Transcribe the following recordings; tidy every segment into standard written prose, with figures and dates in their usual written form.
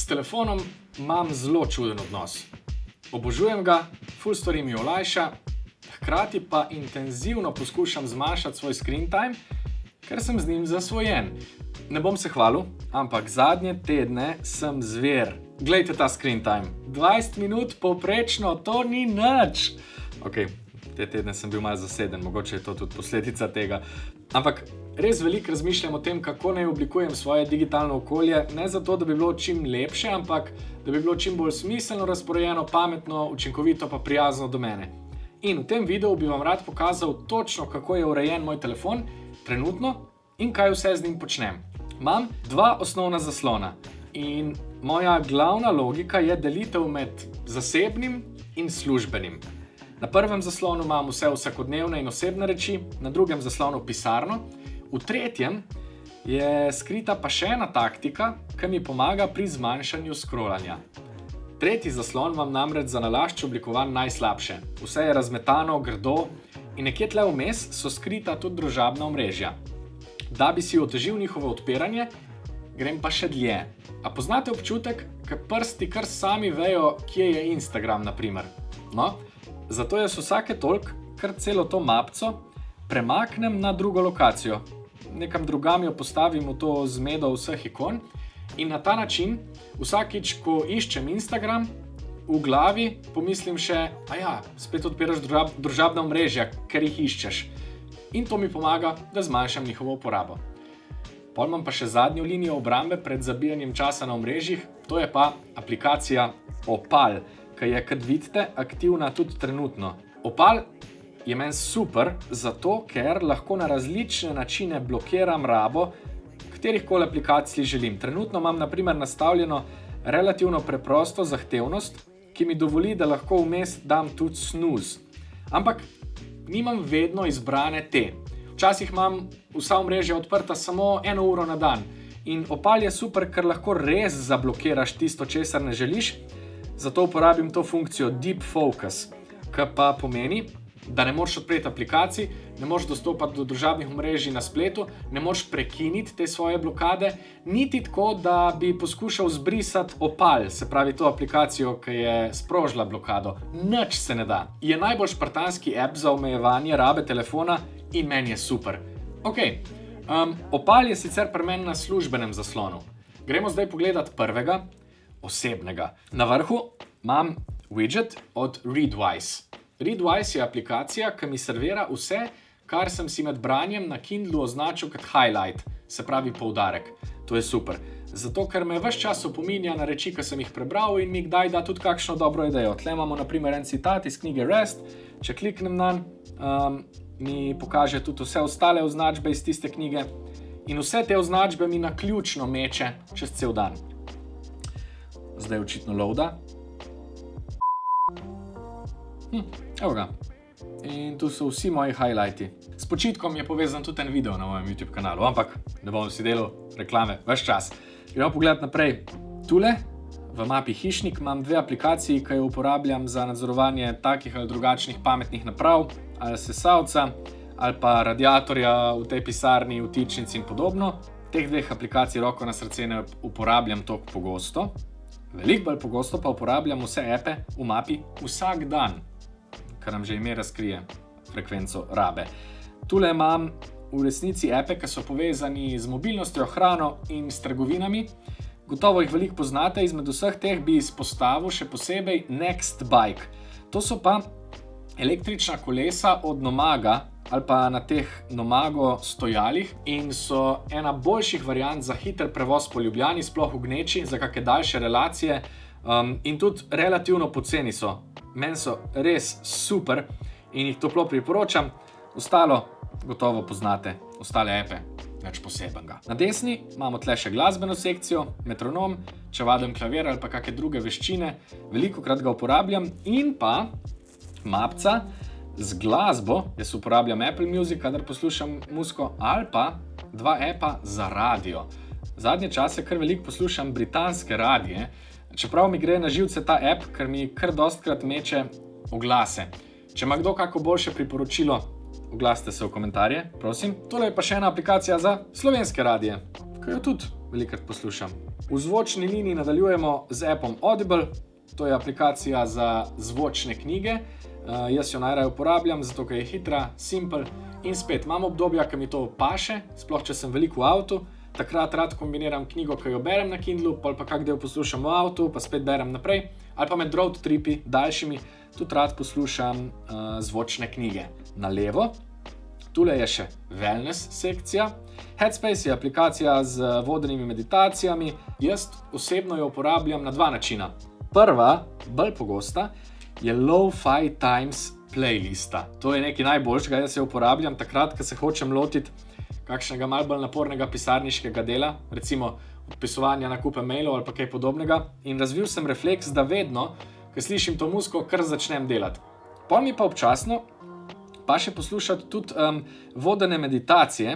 telefonom imam zelo čuden odnos. Obožujem ga, ful stvari mi olajša, hkrati pa intenzivno poskušam zmanjšati svoj screen time, ker sem z njim zasvojen. Ne bom se hvalil, ampak zadnje tedne sem zver. Glejte ta screen time. 20 minut povprečno, to ni nič. Ok, te tedne sem bil malo zaseden, mogoče je to tudi posledica tega. Ampak res veliko razmišljam o tem, kako naj oblikujem svoje digitalno okolje, ne zato, da bi bilo čim lepše, ampak da bi bilo čim bolj smiselno razporejeno, pametno, učinkovito pa prijazno do mene. In v tem videu bi vam rad pokazal točno, kako je urejen moj telefon trenutno in kaj vse z njim počnem. Imam dva osnovna zaslona in moja glavna logika je delitev med zasebnim in službenim. Na prvem zaslonu imam vse vsakodnevne in osebne reči, na drugem zaslonu pisarno, v tretjem je skrita pa še ena taktika, ki mi pomaga pri zmanjšanju scrollanja. Tretji zaslon imam namreč za nalašč oblikovan najslabše. Vse je razmetano, grdo in nekje tle vmes so skrita tudi družabna omrežja. Da bi si otežil njihovo odpiranje, grem pa še dlje. A poznate občutek, ko prsti kar sami vejo, kje je Instagram, na primer? No, zato jaz vsake toliko kar celo to mapco premaknem na drugo lokacijo. Nekam drugam jo postavim v to zmedo vseh ikon in na ta način vsakič, ko iščem Instagram, v glavi pomislim še, spet odpiraš družabna omrežja, ker jih iščeš. In to mi pomaga, da zmanjšam njihovo uporabo. Pol imam pa še zadnjo linijo obrambe pred zabijanjem časa na omrežjih, to je pa aplikacija Opal, ki je, kot vidite, aktivna tudi trenutno. Opal je meni super, zato ker lahko na različne načine blokiram rabo katerihkoli aplikacij želim. Trenutno imam na primer nastavljeno relativno preprosto zahtevnost, ki mi dovoli, da lahko vmes dam tudi snooze. Ampak nimam vedno izbrane te. Včasih imam vsa omrežja odprta samo 1 uro na dan. In Opal je super, ker lahko res zablokiraš tisto, česar ne želiš. Zato uporabim to funkcijo Deep Focus, ki pa pomeni, da ne moreš odpreti aplikacij, ne moreš dostopati do družabnih omrežij na spletu, ne moreš prekiniti te svoje blokade, niti tako, da bi poskušal zbrisati Opal, se pravi to aplikacijo, ki je sprožila blokado. Nič se ne da. Je najbolj špartanski app za omejevanje rabe telefona in meni je super. Opal je sicer pri meni na službenem zaslonu. Gremo zdaj pogledat prvega, osebnega. Na vrhu imam widget od Readwise. Readwise je aplikacija, ki mi servira vse, kar sem si med branjem na Kindlu označil kot highlight, se pravi poudarek. To je super. Zato, ker me ves čas opominja na reči, ki sem jih prebral in mi kdaj da tudi kakšno dobro idejo. Tle imamo na primer en citat iz knjige Rest. Če kliknem nanj, mi pokaže tudi vse ostale označbe iz tiste knjige in vse te označbe mi naključno meče čez cel dan. Zdaj očitno loada. Evo ga. In tu so vsi moji highlighti. S počitkom je povezan tudi en video na mojem YouTube kanalu, ampak ne bom si delal reklame ves čas. Gremo pogledati naprej. Tule v mapi Hišnik imam dve aplikaciji, ki jo uporabljam za nadzorovanje takih ali drugačnih pametnih naprav, ali sesalca, ali pa radiatorja v tej pisarni, vtičnic in podobno. Teh dveh aplikacij roko na srce ne uporabljam toliko pogosto. Veliko bolj pogosto pa uporabljam vse appe v mapi vsak dan, kar nam že ime razkrije frekvenco rabe. Tule imam v resnici appe, ki so povezani z mobilnostjo, hrano in s trgovinami. Gotovo jih veliko poznate, izmed vseh teh bi izpostavil še posebej Nextbike. To so pa električna kolesa od Nomaga ali pa na teh Nomago stojalih in so ena boljših variant za hiter prevoz po Ljubljani, sploh v gneči, za kakšne daljše relacije in tudi relativno poceni so. Meni so res super in jih toplo priporočam. Ostalo gotovo poznate, ostale appe, nič posebenega. Na desni imamo tle še glasbeno sekcijo, metronom, če vadim klavir ali pa kakšne druge veščine, velikokrat ga uporabljam in pa mapca z glasbo, jaz uporabljam Apple Music, kadar poslušam muziko, ali pa dva appa za radio. Zadnje čase kar veliko poslušam britanske radije, čeprav mi gre na živce ta app, ker mi kar dostkrat meče oglase. Če ima kdo kako boljše priporočilo, oglasite se v komentarje, prosim. Tole je pa še ena aplikacija za slovenske radije, ki jo tudi velikokrat poslušam. V zvočni liniji nadaljujemo z appom Audible, to je aplikacija za zvočne knjige. Jaz jo najraje uporabljam, zato ker je hitra, simple in spet imam obdobja, ki mi to paše, sploh če sem veliko v avtu. Takrat rad kombiniram knjigo, ki jo berem na Kindlu, pa kak del poslušam v avtu, pa spet berem naprej. Ali pa med road tripi, daljšimi, tudi rad poslušam zvočne knjige. Na levo, tule je še wellness sekcija. Headspace je aplikacija z vodenimi meditacijami. Jaz osebno jo uporabljam na dva načina. Prva, bolj pogosta, je Lo-Fi Times playlista. To je nekaj najboljšega, jaz jo uporabljam takrat, ko se hočem lotiti kakšnega malo bolj napornega pisarniškega dela, recimo odpisovanja nakupa mailov ali pa kaj podobnega. In razvil sem refleks, da vedno, ko slišim to muziko, kar začnem delati. Pol mi pa občasno pa še poslušati tudi vodene meditacije.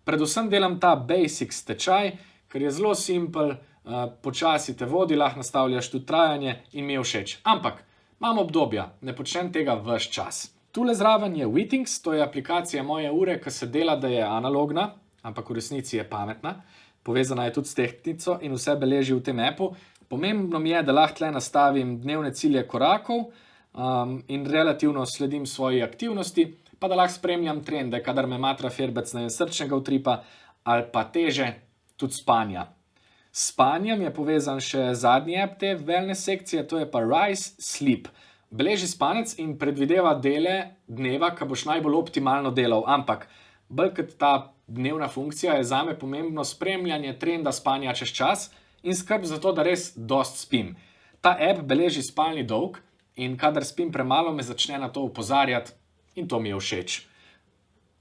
Predvsem delam ta basic tečaj, ker je zelo simpel, počasi te vodi, lahko nastavljaš tudi trajanje in mi je všeč. Ampak imam obdobja, ne počnem tega ves čas. Tule zraven je Withings, to je aplikacija moje ure, ki se dela, da je analogna, ampak v resnici je pametna. Povezana je tudi s tehtnico in vse beleži v tem appu. Pomembno mi je, da lahko tle nastavim dnevne cilje korakov in relativno sledim svoji aktivnosti, pa da lahko spremljam trende, kadar me matra firbec na srčnega utripa ali pa teže, tudi spanja. S spanjem je povezan še zadnji app te wellness sekcije, to je pa Rise Sleep. Beleži spanec in predvideva dele dneva, ko boš najbolj optimalno delal, ampak bolj kot ta dnevna funkcija je zame pomembno spremljanje trenda spanja čez čas in skrb za to, da res dost spim. Ta app beleži spalni dolg in kadar spim premalo, me začne na to opozarjati in to mi je všeč.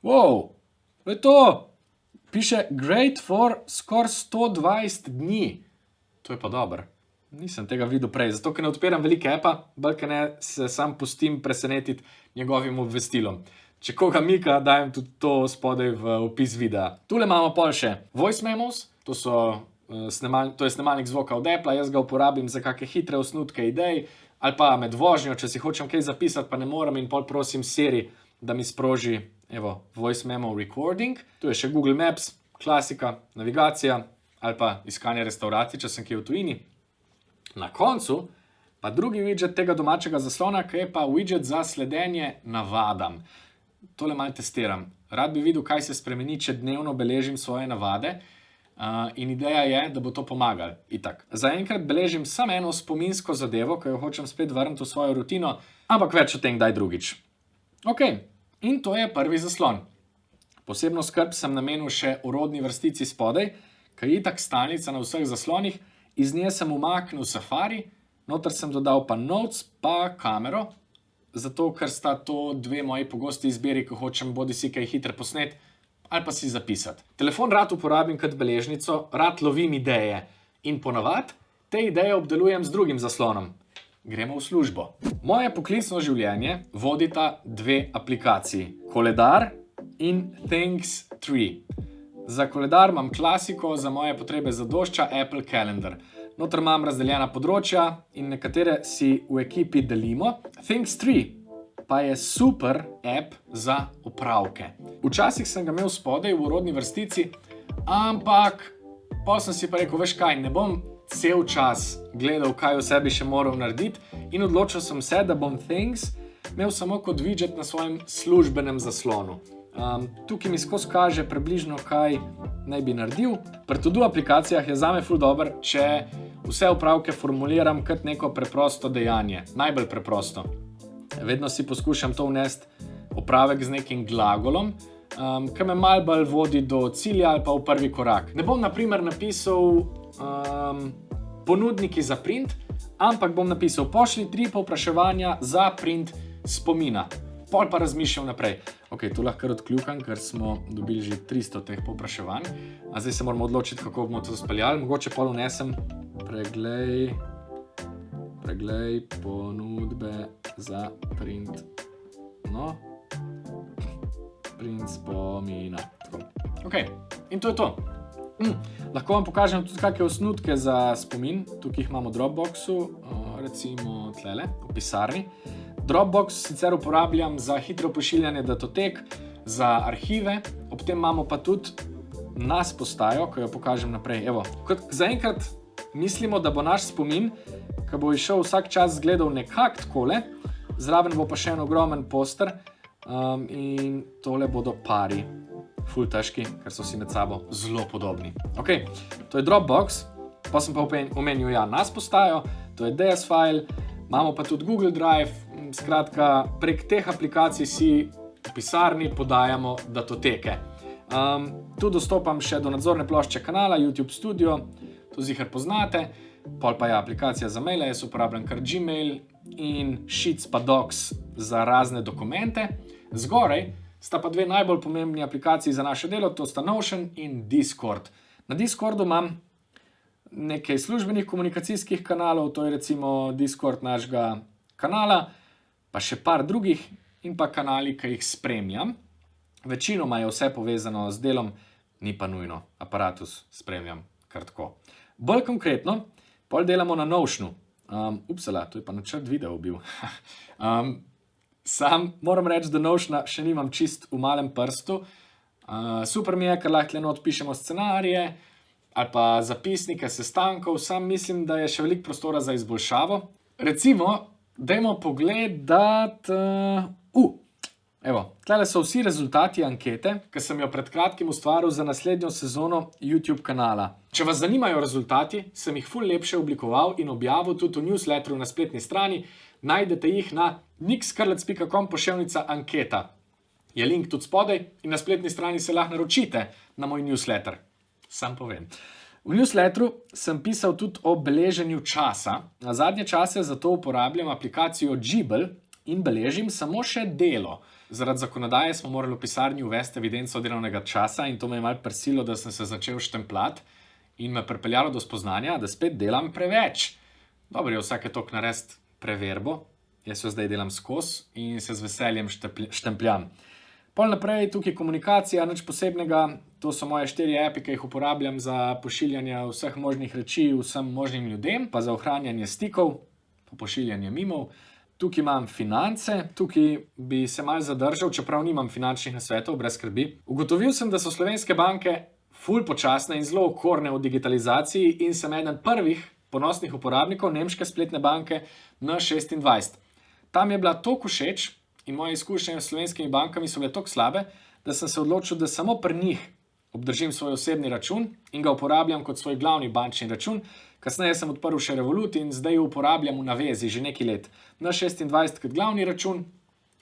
Wow, to je to! Piše great for skoraj 120 dni. To je pa dobro. Nisem tega videl prej, zato ker ne odpiram velike appa, bolj ker ne se sam pustim presenetiti njegovim obvestilom. Če koga mika, dajem tudi to spodaj v opis videa. Tule imamo pol še voice memos, to je snemalnik zvoka od Apple, jaz ga uporabim za kakšne hitre osnutke idej, ali pa med vožnjo, če si hočem kaj zapisati, pa ne morem in pol prosim Siri, da mi sproži voice memo recording. Tu je še Google Maps, klasika, navigacija ali pa iskanje restauracij, če sem kje v tujini. Na koncu pa drugi widget tega domačega zaslona, ki je pa widget za sledenje navadam. Tole malo testiram. Rad bi videl, kaj se spremeni, če dnevno beležim svoje navade. In ideja je, da bo to pomagalo. Itak. Zaenkrat beležim samo eno spominsko zadevo, ki jo hočem spet vrniti v svojo rutino, ampak več o tem kdaj drugič. Ok, in to je prvi zaslon. Posebno skrb sem namenil še orodni vrstici spodaj, ki je itak stalnica na vseh zaslonih. Iz nje sem umaknil Safari, noter sem dodal pa Notes pa kamero, zato ker sta to dve moji pogosti izbiri, ko hočem bodisi kaj hitro posnet ali pa si zapisati. Telefon rad uporabim kot beležnico, rad lovim ideje in ponavad te ideje obdelujem z drugim zaslonom. Gremo v službo. Moje poklicno življenje vodita dve aplikaciji, Koledar in Things 3. Za koledar imam klasiko, za moje potrebe zadošča Apple Calendar. Noter imam razdeljena področja in nekatere si v ekipi delimo. Things 3 pa je super app za opravke. Včasih sem ga imel spodaj v orodni vrstici, ampak potem sem si pa rekel, veš kaj, ne bom cel čas gledal, kaj v sebi še moral narediti in odločil sem se, da bom Things imel samo kot widget na svojem službenem zaslonu. Tukaj mi skozi kaže približno, kaj naj bi naredil. Pri to-do aplikacijah je zame ful dober, če vse opravke formuliram kot neko preprosto dejanje. Najbolj preprosto. Vedno si poskušam to vnesti opravek z nekim glagolom, ki me malo bolj vodi do cilja ali pa v prvi korak. Ne bom na primer napisal ponudniki za print, ampak bom napisal pošlji 3 povpraševanja za print spomina. Pol pa razmišljam naprej. Ok, tu lahko odkljukam, ker smo dobili že 300 teh povpraševanj. A zdaj se moramo odločiti, kako bomo to speljali. Mogoče pol vnesem preglej ponudbe za print. No, print spomina. Ok, in to je to. Lahko vam pokažem tudi kakšne osnutke za spomin. Tukaj jih imamo v Dropboxu, recimo tlele, v pisarni. Dropbox sicer uporabljam za hitro pošiljanje datotek, za arhive, ob tem imamo pa tudi nas postajo, ko jo pokažem naprej. Evo, kot zaenkrat mislimo, da bo naš spomin, ko bo išel vsak čas zgledal nekako takole, zraven bo pa še en ogromen poster in tole bodo pari. Ful težki, ker so si med sabo zelo podobni. Ok, to je Dropbox, pa sem pa omenil nas postajo, to je DS file, imamo pa tudi Google Drive, skratka, prek teh aplikacij si v pisarni podajamo datoteke. Tu dostopam še do nadzorne plošče kanala YouTube Studio, to ziher poznate, pol pa je aplikacija za maile, jaz uporabljam kar Gmail in Sheets pa Docs za razne dokumente. Zgoraj sta pa dve najbolj pomembni aplikaciji za naše delo, to sta Notion in Discord. Na Discordu imam nekaj službenih komunikacijskih kanalov, to je recimo Discord našega kanala, pa še par drugih in pa kanali, ki jih spremljam. Večinoma je vse povezano z delom, ni pa nujno, aparatus spremljam kar tako. Bolj konkretno, pol delamo na Notionu. Upsala, to je pa načrt video bil. Sam moram reči, da Notiona še nimam čist v malem prstu. Super mi je, ker lahko le odpišemo scenarije ali pa zapisnike sestankov, sam mislim, da je še veliko prostora za izboljšavo. Recimo, dajmo pogledati... Evo, tlele so vsi rezultati ankete, ki sem jo pred kratkim ustvaril za naslednjo sezono YouTube kanala. Če vas zanimajo rezultati, sem jih ful lepše oblikoval in objavil tudi v newsletteru na spletni strani. Najdete jih na nikskrlec.com/anketa. Je link tudi spodaj in na spletni strani se lahko naročite na moj newsletter. Sam povem. V newsletteru sem pisal tudi o beleženju časa. Na zadnje čase zato uporabljam aplikacijo Jibble in beležim samo še delo. Zaradi zakonodaje smo morali v pisarni uvesti evidenco delovnega časa in to me je malo prsilo, da sem se začel štempljati in me pripeljalo do spoznanja, da spet delam preveč. Dobro je vsake toliko narediti preverbo, jaz jo zdaj delam skozi in se z veseljem štempljam. Pol naprej tukaj komunikacija, nič posebnega, to so moje 4 api, ki jih uporabljam za pošiljanje vseh možnih reči vsem možnim ljudem, pa za ohranjanje stikov, pa pošiljanje mimov. Tukaj imam finance, tukaj bi se malo zadržal, čeprav nimam finančnih nasvetov, brez skrbi. Ugotovil sem, da so slovenske banke ful počasne in zelo okorne v digitalizaciji in sem eden prvih ponosnih uporabnikov nemške spletne banke N26. Tam je bila toliko všeč in moje izkušnje s slovenskimi bankami so bile toliko slabe, da sem se odločil, da samo pri njih obdržim svoj osebni račun in ga uporabljam kot svoj glavni bančni račun. Kasneje sem odprl še Revolut in zdaj jo uporabljam v navezi že nekaj let. N26 kot glavni račun,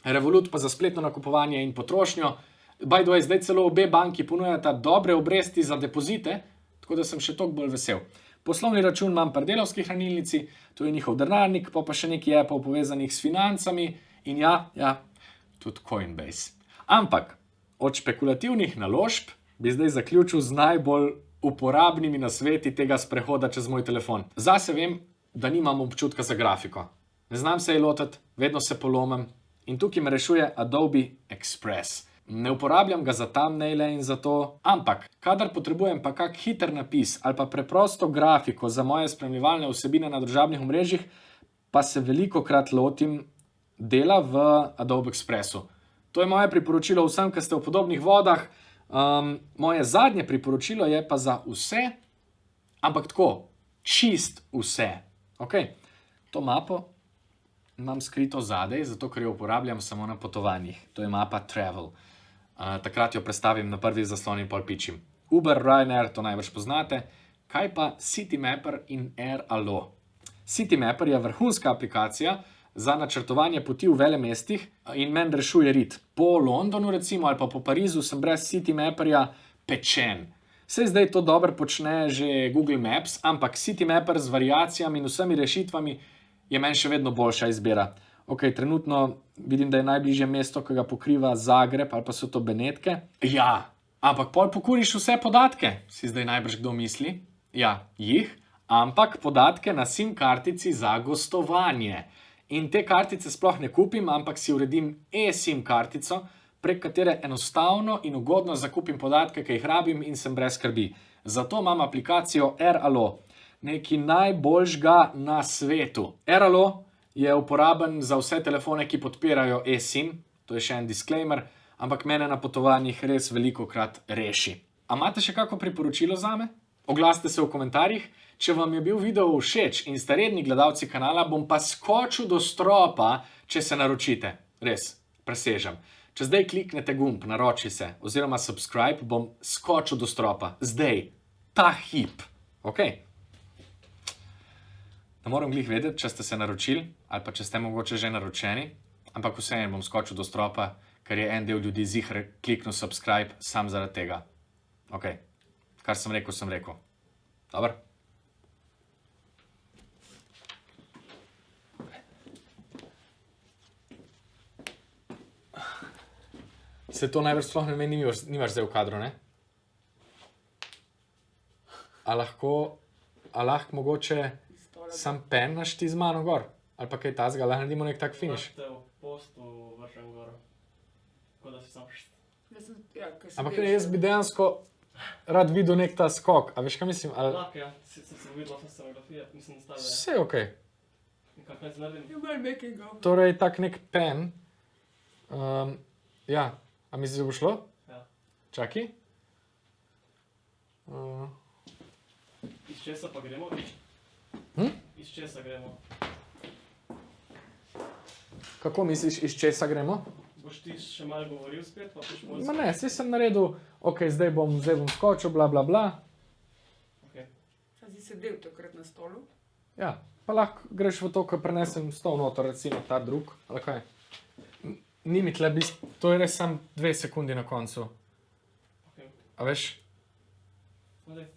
Revolut pa za spletno nakupovanje in potrošnjo. By the way, zdaj celo obe banki ponujata dobre obresti za depozite, tako da sem še toliko bolj vesel. Poslovni račun imam pri delavski hranilnici, to je njihov denarnik, pa še nekaj appov povezanih s financami in tudi Coinbase. Ampak od špekulativnih naložb bi zdaj zaključil z najbolj uporabnimi nasveti tega sprehoda čez moj telefon. Zase vem, da nimam občutka za grafiko. Ne znam se je lotiti, vedno se polomim in tukaj me rešuje Adobe Express. Ne uporabljam ga za thumbnaile in za to, ampak kadar potrebujem pa kak hiter napis ali pa preprosto grafiko za moje spremljevalne vsebine na družabnih omrežjih, pa se velikokrat lotim dela v Adobe Expressu. To je moje priporočilo vsem, ki ste v podobnih vodah. Moje zadnje priporočilo je pa za vse, ampak tako, čist vse. Okay. To mapo imam skrito zadaj, zato ker jo uporabljam samo na potovanjih. To je mapa Travel. Takrat jo prestavim na prvi zaslon in pol pičim. Uber, Ryanair, to najbrž poznate. Kaj pa Citymapper in AirAllo? Citymapper je vrhunska aplikacija za načrtovanje poti v velemestih in meni rešuje rit. Po Londonu recimo ali pa po Parizu sem brez Citymapperja pečen. Saj zdaj to dobro počne že Google Maps, ampak Citymapper z variacijami in vsemi rešitvami je meni še vedno boljša izbira. Ok, trenutno vidim, da je najbližje mesto, ki ga pokriva Zagreb ali pa so to Benetke. Ja, ampak pol pokuriš vse podatke, si zdaj najbrž kdo misli. Ja, jih, ampak podatke na SIM kartici za gostovanje. In te kartice sploh ne kupim, ampak si uredim eSIM kartico, prek katere enostavno in ugodno zakupim podatke, ki jih rabim in sem brez skrbi. Zato imam aplikacijo AirAllo, nekaj najboljšega na svetu. AirAllo je uporaben za vse telefone, ki podpirajo eSIM, to je še en disclaimer, ampak mene na potovanjih res velikokrat reši. A imate še kako priporočilo zame? Oglasite se v komentarjih. Če vam je bil video všeč in ste redni gledalci kanala, bom pa skočil do stropa, če se naročite. Res, presežem. Če zdaj kliknete gumb, naroči se, oziroma subscribe, bom skočil do stropa. Zdaj, ta hip. Ok? Ne moram glih vedeti, če ste se naročili, ali pa če ste mogoče že naročeni, ampak vseeno bom skočil do stropa, ker je en del ljudi ziher kliknil subscribe sam zaradi tega. Ok, kar sem rekel. Dobro? Se to najbrž sploh ne meni, nimaš zdaj v kadru, ne? A lahko mogoče sam pen našti z mano gor? Ali pa kaj tazga, lahko naredimo nek tak finish? Te v postu vržem gor. Tako da si sam Ampak ne, jaz bi dejansko rad videl nek ta skok. A veš, kaj mislim? Lahko, ja. Sem se videl, sem scenografije, mislim, da stave. Vse ok. Kako naj naredim? You better make it go. Torej, tak nek pen. Ja, a misliš, da bo šlo? Ja. Čakaj. Iz česa pa gremo? Iz česa gremo? Kako misliš, iz česa gremo? Boš ti še malo govoril spet, pa boš bolj... Ma ne, saj sem naredil, ok, zdaj bom skočil, bla bla bla. Okay. A si sedel takrat na stolu? Ja, pa lahko greš v to, ko prenesem stol noter, recimo ta drug, ali kaj. Ni mi tle to je res samo 2 sekundi na koncu. Okay. A veš? Odej.